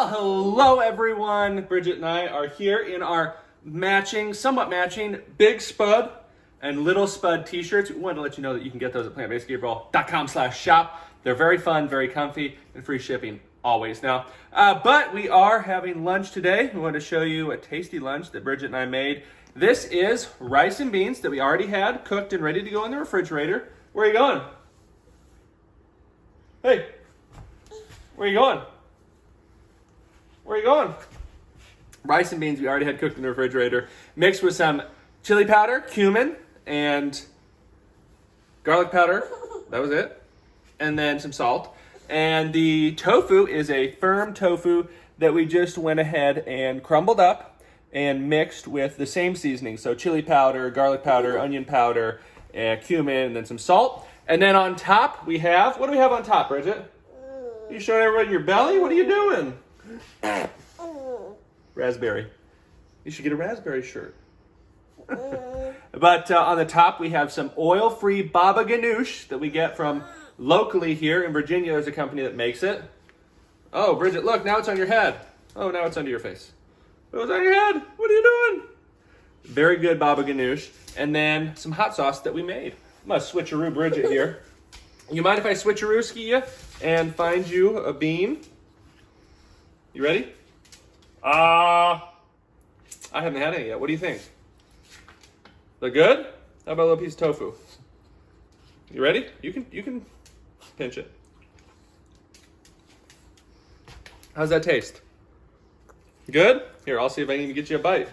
Well, hello everyone. Bridget and I are here in our somewhat matching Big Spud and Little Spud t-shirts. We wanted to let you know that you can get those at plantbasedgabriel.com/shop. They're very fun, very comfy, and free shipping always now. But we are having lunch today. We want to show you a tasty lunch that Bridget and I made. This is rice and beans that we already had cooked and ready to go in the refrigerator. Where are you going? Hey, where are you going? Where are you going? Rice and beans we already had cooked in the refrigerator, mixed with some chili powder, cumin, and garlic powder. That was it. And then some salt. And the tofu is a firm tofu that we just went ahead and crumbled up and mixed with the same seasoning. So chili powder, garlic powder, onion powder, cumin, and then some salt. And then on top we have, what do we have on top, Bridget? You showing everybody your belly? What are you doing? Raspberry. You should get a raspberry shirt. But on the top we have some oil-free baba ganoush that we get from locally here in Virginia. There's a company that makes it. Oh, Bridget, look, now it's on your head. Oh, now it's under your face. It was on your head. What are you doing? Very good baba ganoush. And then some hot sauce that we made. I'm going to switcheroo Bridget here. You mind if I switcheroo-ski you and find you a bean? You ready? I haven't had any yet. What do you think? They're good? How about a little piece of tofu? You ready? You can pinch it. How's that taste? Good? Here, I'll see if I can even get you a bite.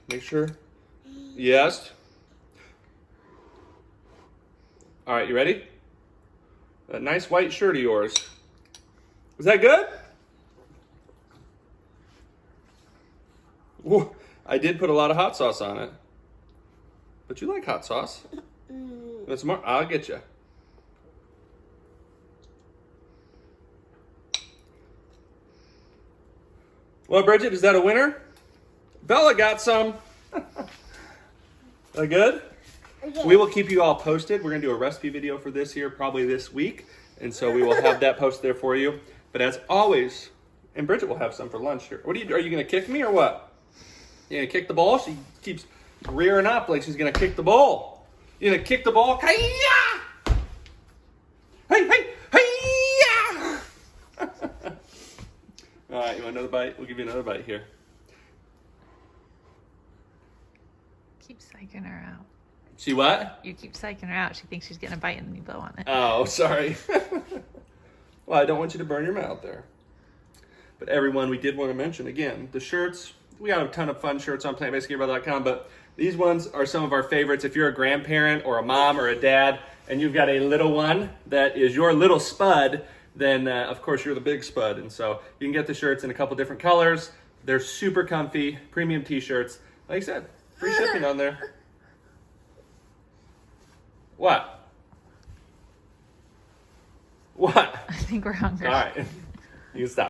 Make sure. Yes. All right, you ready? That nice white shirt of yours. Is that good? Ooh, I did put a lot of hot sauce on it. But you like hot sauce. That's more. I'll get you. Well, Bridget, is that a winner? Bella got some. That good? Okay. We will keep you all posted. We're going to do a recipe video for this here probably this week. And so we will have that posted there for you. But as always, and Bridget will have some for lunch here. Are you going to kick me or what? You going to kick the ball? She keeps rearing up like she's going to kick the ball. You going to kick the ball? Hey-ya! Hey, hey, hey-ya! All right, you want another bite? We'll give you another bite here. Keep psyching her out. She what? You keep psyching her out. She thinks she's getting a bite and then you blow on it. Oh, sorry. Well, I don't want you to burn your mouth there. But everyone, we did want to mention, again, the shirts. We have a ton of fun shirts on plantbasedgabriel.com, but these ones are some of our favorites. If you're a grandparent or a mom or a dad and you've got a little one that is your little spud, then of course you're the big spud. And so you can get the shirts in a couple different colors. They're super comfy, premium t-shirts. Like I said, free shipping on there. What? What? I think we're hungry. All right. You can stop.